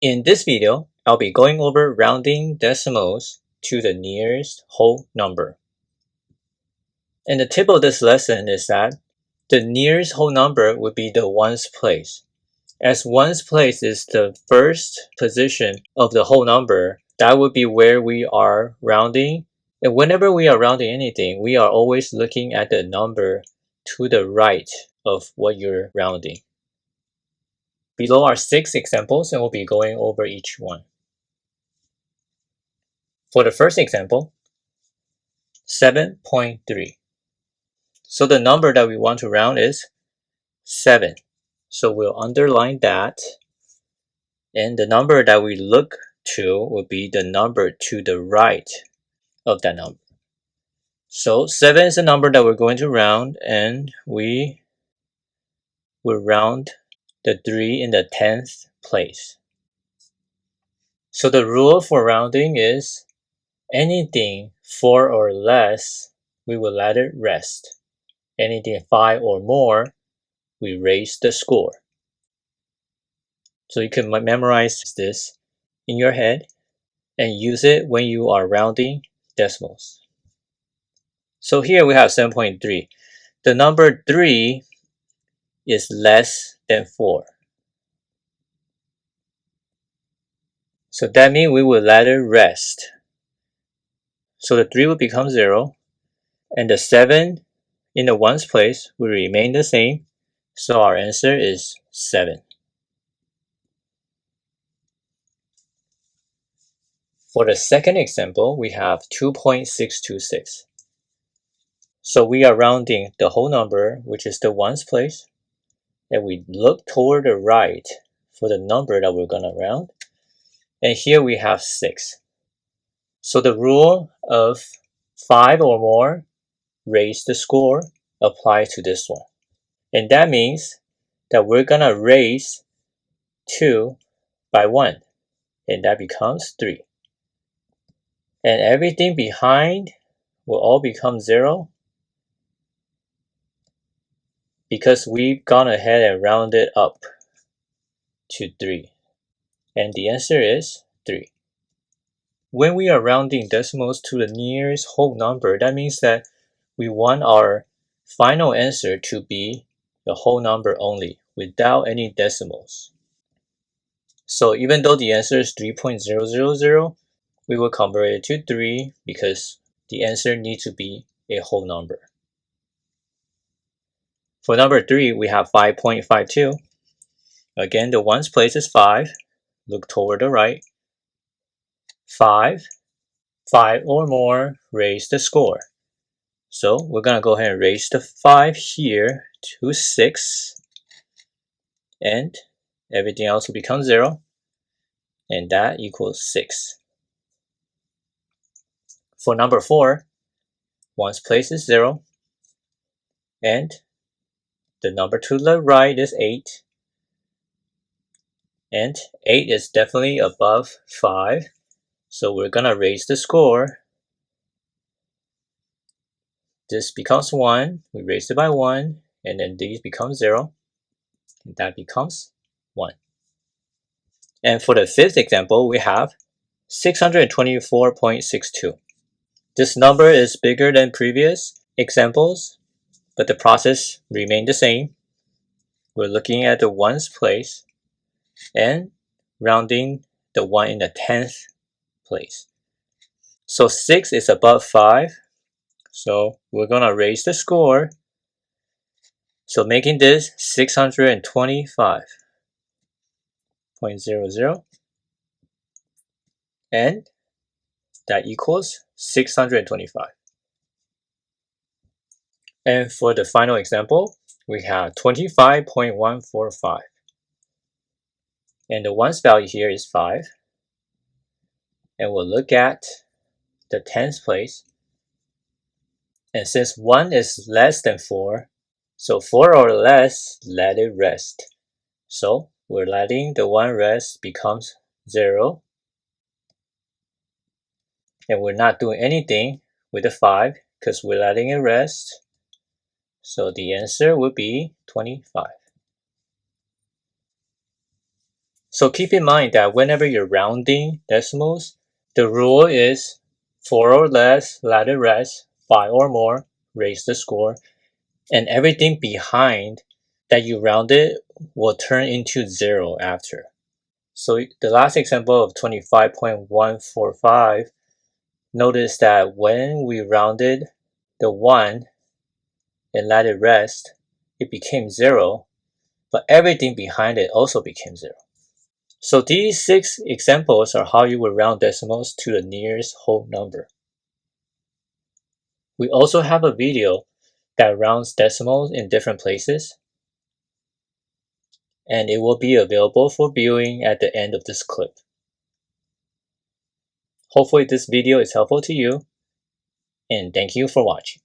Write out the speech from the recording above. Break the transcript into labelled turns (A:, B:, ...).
A: In this video, I'll be going over rounding decimals to the nearest whole number. And the tip of this lesson is that the nearest whole number would be the ones place. As ones place is the first position of the whole number, that would be where we are rounding. And whenever we are rounding anything, we are always looking at the number to the right of what you're rounding. Below are 6 examples, and we'll be going over each one. For the first example, 7.3. So the number that we want to round is 7. So we'll underline that. And the number that we look to will be the number to the right of that number. So 7 is the number that we're going to round, and we will round the 3 in the 10th place. So the rule for rounding is anything 4 or less, we will let it rest. Anything 5 or more, we raise the score. So you can memorize this in your head and use it when you are rounding decimals. So here we have 7.3. The number 3 is less than 4. So that means we will let it rest. So the 3 will become 0, and the 7 in the ones place will remain the same. So our answer is 7. For the second example, we have 2.626. So we are rounding the whole number, which is the ones place, and we look toward the right for the number that we're going to round. And here we have 6. So the rule of 5 or more, raise the score, applies to this one. And that means that we're going to raise 2 by 1, and that becomes 3. And everything behind will all become 0 because we've gone ahead and rounded up to 3. And the answer is 3. When we are rounding decimals to the nearest whole number, that means that we want our final answer to be the whole number only, without any decimals. So even though the answer is 3.000, we will convert it to 3 because the answer needs to be a whole number. For number 3, we have 5.52. Again, the ones place is 5. Look toward the right. 5 or more, raise the score. So we're going to go ahead and raise the 5 here to 6. And everything else will become 0. And that equals 6. For number 4, ones place is 0. And the number to the right is 8. And 8 is definitely above 5. So we're going to raise the score. This becomes 1. We raise it by 1. And then these become 0. And that becomes 1. And for the fifth example, we have 624.62. This number is bigger than previous examples, but the process remained the same. We're looking at the ones place and rounding the 1 in the 10th place. So 6 is above 5, so we're going to raise the score. So making this 625.00, and that equals 625. And for the final example, we have 25.145. And the ones value here is 5. And we'll look at the 10th place. And since 1 is less than 4, so 4 or less, let it rest. So we're letting the 1 rest becomes 0. And we're not doing anything with the 5 because we're letting it rest. So the answer would be 25. So keep in mind that whenever you're rounding decimals, the rule is 4 or less, let it rest, 5 or more, raise the score, and everything behind that you rounded will turn into 0 after. So the last example of 25.145, notice that when we rounded the 1 and let it rest, it became 0, but everything behind it also became 0. So these 6 examples are how you would round decimals to the nearest whole number. We also have a video that rounds decimals in different places, and it will be available for viewing at the end of this clip. Hopefully this video is helpful to you, and thank you for watching.